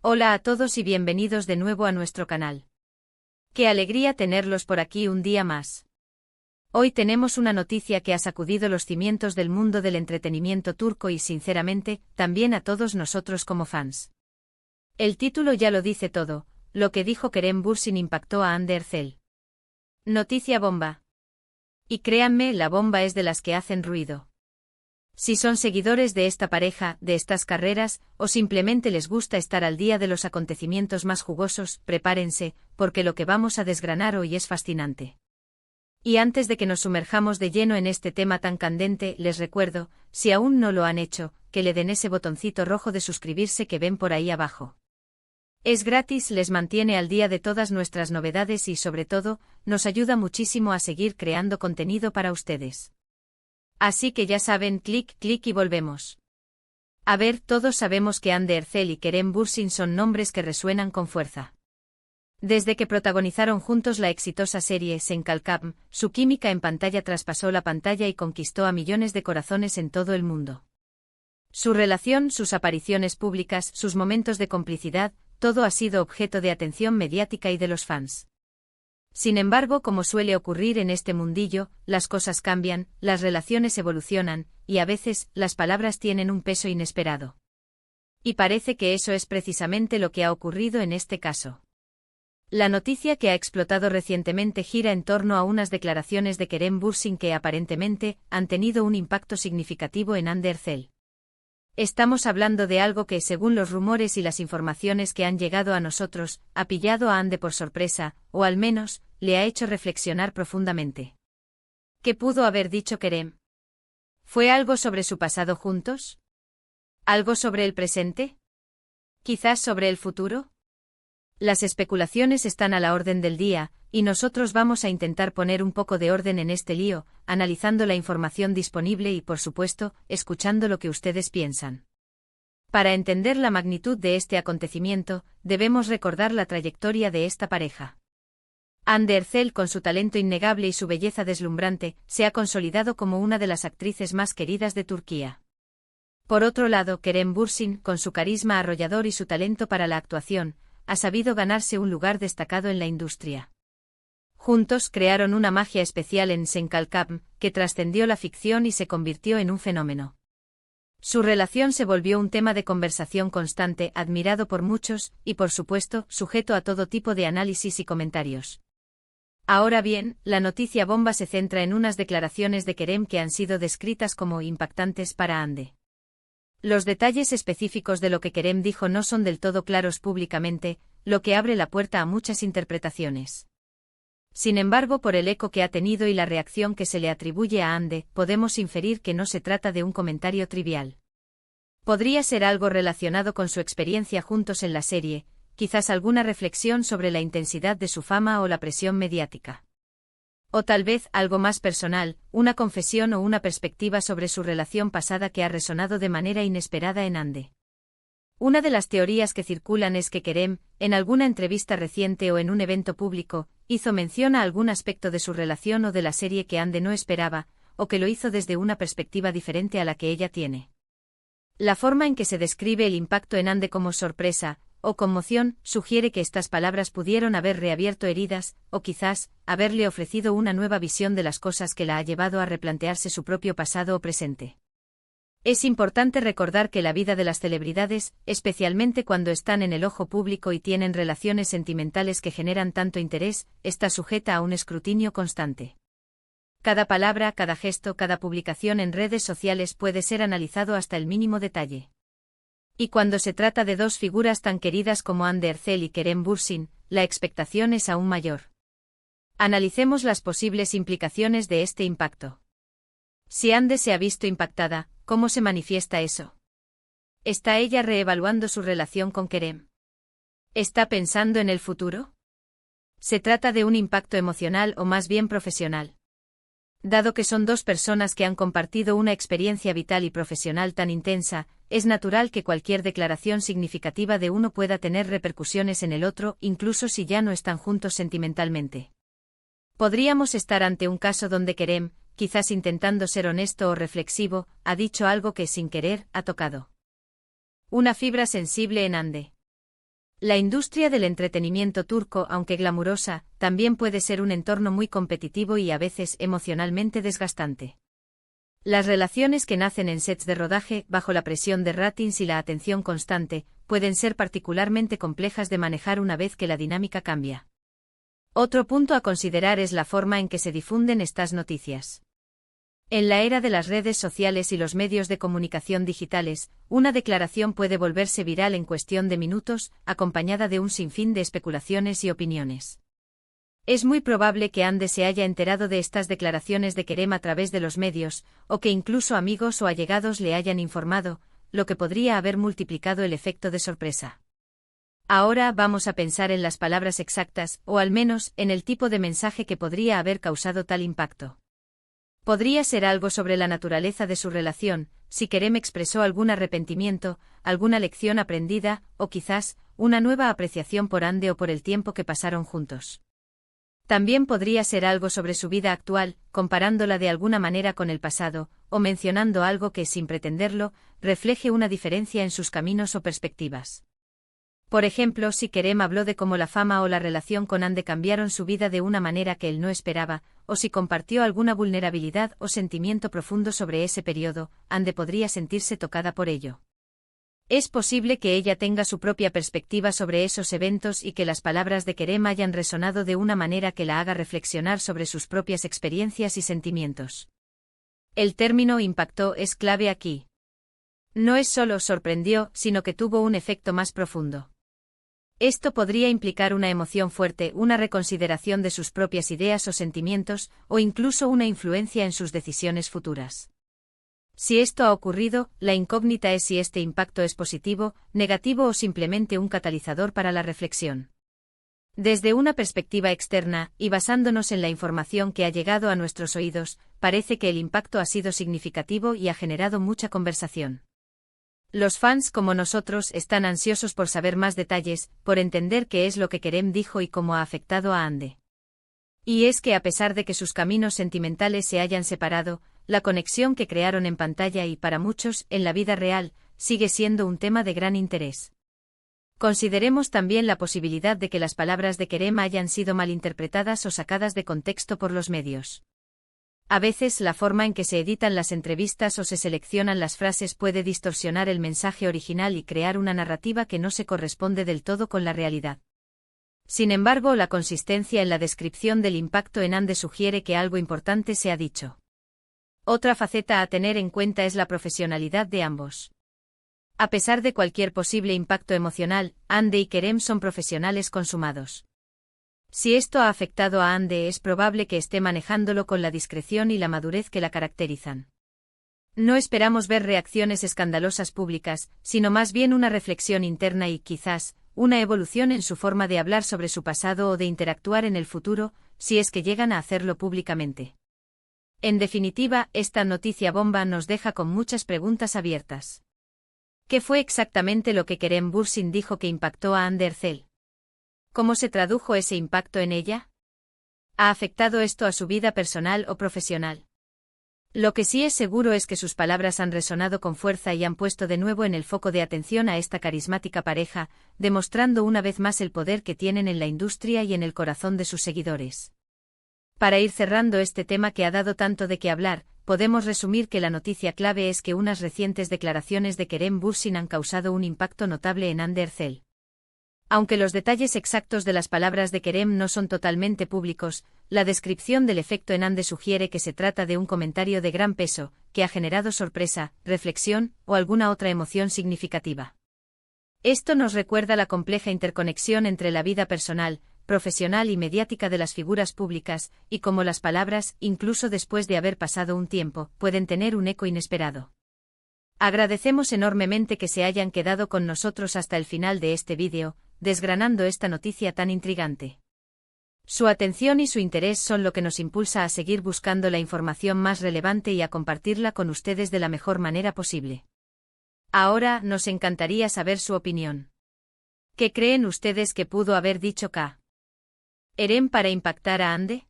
Hola a todos y bienvenidos de nuevo a nuestro canal. Qué alegría tenerlos por aquí un día más. Hoy tenemos una noticia que ha sacudido los cimientos del mundo del entretenimiento turco y sinceramente, también a todos nosotros como fans. El título ya lo dice todo, lo que dijo Kerem Bürsin impactó a Hande Erçel. Noticia bomba. Y créanme, la bomba es de las que hacen ruido. Si son seguidores de esta pareja, de estas carreras, o simplemente les gusta estar al día de los acontecimientos más jugosos, prepárense, porque lo que vamos a desgranar hoy es fascinante. Y antes de que nos sumerjamos de lleno en este tema tan candente, les recuerdo, si aún no lo han hecho, que le den ese botoncito rojo de suscribirse que ven por ahí abajo. Es gratis, les mantiene al día de todas nuestras novedades y sobre todo, nos ayuda muchísimo a seguir creando contenido para ustedes. Así que ya saben, clic y volvemos. A ver, todos sabemos que Hande Erçel y Kerem Bürsin son nombres que resuenan con fuerza. Desde que protagonizaron juntos la exitosa serie Sen Kalkam, su química en pantalla traspasó la pantalla y conquistó a millones de corazones en todo el mundo. Su relación, sus apariciones públicas, sus momentos de complicidad, todo ha sido objeto de atención mediática y de los fans. Sin embargo, como suele ocurrir en este mundillo, las cosas cambian, las relaciones evolucionan, y a veces, las palabras tienen un peso inesperado. Y parece que eso es precisamente lo que ha ocurrido en este caso. La noticia que ha explotado recientemente gira en torno a unas declaraciones de Kerem Bürsin que aparentemente han tenido un impacto significativo en Hande Erçel. Estamos hablando de algo que, según los rumores y las informaciones que han llegado a nosotros, ha pillado a Hande por sorpresa, o al menos, le ha hecho reflexionar profundamente. ¿Qué pudo haber dicho Kerem? ¿Fue algo sobre su pasado juntos? ¿Algo sobre el presente? ¿Quizás sobre el futuro? Las especulaciones están a la orden del día, y nosotros vamos a intentar poner un poco de orden en este lío, analizando la información disponible y, por supuesto, escuchando lo que ustedes piensan. Para entender la magnitud de este acontecimiento, debemos recordar la trayectoria de esta pareja. Hande Erçel, con su talento innegable y su belleza deslumbrante, se ha consolidado como una de las actrices más queridas de Turquía. Por otro lado, Kerem Bürsin, con su carisma arrollador y su talento para la actuación, ha sabido ganarse un lugar destacado en la industria. Juntos crearon una magia especial en Sen Kalkam, que trascendió la ficción y se convirtió en un fenómeno. Su relación se volvió un tema de conversación constante, admirado por muchos, y por supuesto, sujeto a todo tipo de análisis y comentarios. Ahora bien, la noticia bomba se centra en unas declaraciones de Kerem que han sido descritas como impactantes para Hande. Los detalles específicos de lo que Kerem dijo no son del todo claros públicamente, lo que abre la puerta a muchas interpretaciones. Sin embargo, por el eco que ha tenido y la reacción que se le atribuye a Hande, podemos inferir que no se trata de un comentario trivial. Podría ser algo relacionado con su experiencia juntos en la serie, quizás alguna reflexión sobre la intensidad de su fama o la presión mediática. O tal vez algo más personal, una confesión o una perspectiva sobre su relación pasada que ha resonado de manera inesperada en Hande. Una de las teorías que circulan es que Kerem, en alguna entrevista reciente o en un evento público, hizo mención a algún aspecto de su relación o de la serie que Hande no esperaba, o que lo hizo desde una perspectiva diferente a la que ella tiene. La forma en que se describe el impacto en Hande como sorpresa, o conmoción, sugiere que estas palabras pudieron haber reabierto heridas, o quizás, haberle ofrecido una nueva visión de las cosas que la ha llevado a replantearse su propio pasado o presente. Es importante recordar que la vida de las celebridades, especialmente cuando están en el ojo público y tienen relaciones sentimentales que generan tanto interés, está sujeta a un escrutinio constante. Cada palabra, cada gesto, cada publicación en redes sociales puede ser analizado hasta el mínimo detalle. Y cuando se trata de dos figuras tan queridas como Hande Erçel y Kerem Bürsin, la expectación es aún mayor. Analicemos las posibles implicaciones de este impacto. Si Hande se ha visto impactada, ¿cómo se manifiesta eso? ¿Está ella reevaluando su relación con Kerem? ¿Está pensando en el futuro? ¿Se trata de un impacto emocional o más bien profesional? Dado que son dos personas que han compartido una experiencia vital y profesional tan intensa, es natural que cualquier declaración significativa de uno pueda tener repercusiones en el otro, incluso si ya no están juntos sentimentalmente. Podríamos estar ante un caso donde Kerem, quizás intentando ser honesto o reflexivo, ha dicho algo que sin querer ha tocado una fibra sensible en Hande. La industria del entretenimiento turco, aunque glamurosa, también puede ser un entorno muy competitivo y a veces emocionalmente desgastante. Las relaciones que nacen en sets de rodaje, bajo la presión de ratings y la atención constante, pueden ser particularmente complejas de manejar una vez que la dinámica cambia. Otro punto a considerar es la forma en que se difunden estas noticias. En la era de las redes sociales y los medios de comunicación digitales, una declaración puede volverse viral en cuestión de minutos, acompañada de un sinfín de especulaciones y opiniones. Es muy probable que Hande se haya enterado de estas declaraciones de Kerem a través de los medios, o que incluso amigos o allegados le hayan informado, lo que podría haber multiplicado el efecto de sorpresa. Ahora vamos a pensar en las palabras exactas, o al menos en el tipo de mensaje que podría haber causado tal impacto. Podría ser algo sobre la naturaleza de su relación, si Kerem expresó algún arrepentimiento, alguna lección aprendida, o quizás, una nueva apreciación por Hande o por el tiempo que pasaron juntos. También podría ser algo sobre su vida actual, comparándola de alguna manera con el pasado, o mencionando algo que, sin pretenderlo, refleje una diferencia en sus caminos o perspectivas. Por ejemplo, si Kerem habló de cómo la fama o la relación con Hande cambiaron su vida de una manera que él no esperaba, o si compartió alguna vulnerabilidad o sentimiento profundo sobre ese periodo, Hande podría sentirse tocada por ello. Es posible que ella tenga su propia perspectiva sobre esos eventos y que las palabras de Kerem hayan resonado de una manera que la haga reflexionar sobre sus propias experiencias y sentimientos. El término impactó es clave aquí. No es solo sorprendió, sino que tuvo un efecto más profundo. Esto podría implicar una emoción fuerte, una reconsideración de sus propias ideas o sentimientos, o incluso una influencia en sus decisiones futuras. Si esto ha ocurrido, la incógnita es si este impacto es positivo, negativo o simplemente un catalizador para la reflexión. Desde una perspectiva externa, y basándonos en la información que ha llegado a nuestros oídos, parece que el impacto ha sido significativo y ha generado mucha conversación. Los fans como nosotros están ansiosos por saber más detalles, por entender qué es lo que Kerem dijo y cómo ha afectado a Hande. Y es que a pesar de que sus caminos sentimentales se hayan separado, la conexión que crearon en pantalla y para muchos, en la vida real, sigue siendo un tema de gran interés. Consideremos también la posibilidad de que las palabras de Kerem hayan sido malinterpretadas o sacadas de contexto por los medios. A veces la forma en que se editan las entrevistas o se seleccionan las frases puede distorsionar el mensaje original y crear una narrativa que no se corresponde del todo con la realidad. Sin embargo, la consistencia en la descripción del impacto en Hande sugiere que algo importante se ha dicho. Otra faceta a tener en cuenta es la profesionalidad de ambos. A pesar de cualquier posible impacto emocional, Hande y Kerem son profesionales consumados. Si esto ha afectado a Hande, es probable que esté manejándolo con la discreción y la madurez que la caracterizan. No esperamos ver reacciones escandalosas públicas, sino más bien una reflexión interna y, quizás, una evolución en su forma de hablar sobre su pasado o de interactuar en el futuro, si es que llegan a hacerlo públicamente. En definitiva, esta noticia bomba nos deja con muchas preguntas abiertas. ¿Qué fue exactamente lo que Kerem Bürsin dijo que impactó a Hande Erçel? ¿Cómo se tradujo ese impacto en ella? ¿Ha afectado esto a su vida personal o profesional? Lo que sí es seguro es que sus palabras han resonado con fuerza y han puesto de nuevo en el foco de atención a esta carismática pareja, demostrando una vez más el poder que tienen en la industria y en el corazón de sus seguidores. Para ir cerrando este tema que ha dado tanto de qué hablar, podemos resumir que la noticia clave es que unas recientes declaraciones de Kerem Bürsin han causado un impacto notable en Hande Erçel. Aunque los detalles exactos de las palabras de Kerem no son totalmente públicos, la descripción del efecto en Hande sugiere que se trata de un comentario de gran peso, que ha generado sorpresa, reflexión o alguna otra emoción significativa. Esto nos recuerda la compleja interconexión entre la vida personal, profesional y mediática de las figuras públicas, y cómo las palabras, incluso después de haber pasado un tiempo, pueden tener un eco inesperado. Agradecemos enormemente que se hayan quedado con nosotros hasta el final de este vídeo, desgranando esta noticia tan intrigante. Su atención y su interés son lo que nos impulsa a seguir buscando la información más relevante y a compartirla con ustedes de la mejor manera posible. Ahora nos encantaría saber su opinión. ¿Qué creen ustedes que pudo haber dicho Kerem para impactar a Hande?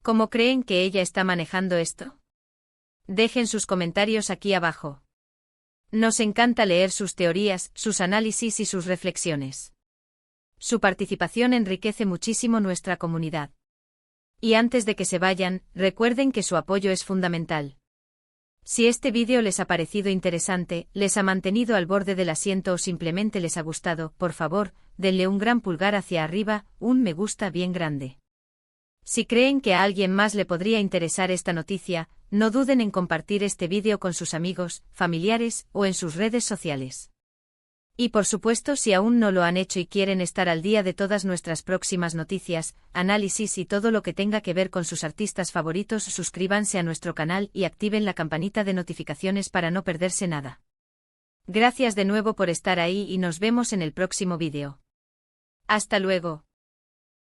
¿Cómo creen que ella está manejando esto? Dejen sus comentarios aquí abajo. Nos encanta leer sus teorías, sus análisis y sus reflexiones. Su participación enriquece muchísimo nuestra comunidad. Y antes de que se vayan, recuerden que su apoyo es fundamental. Si este vídeo les ha parecido interesante, les ha mantenido al borde del asiento o simplemente les ha gustado, por favor, denle un gran pulgar hacia arriba, un me gusta bien grande. Si creen que a alguien más le podría interesar esta noticia, no duden en compartir este vídeo con sus amigos, familiares o en sus redes sociales. Y por supuesto, si aún no lo han hecho y quieren estar al día de todas nuestras próximas noticias, análisis y todo lo que tenga que ver con sus artistas favoritos, suscríbanse a nuestro canal y activen la campanita de notificaciones para no perderse nada. Gracias de nuevo por estar ahí y nos vemos en el próximo vídeo. Hasta luego.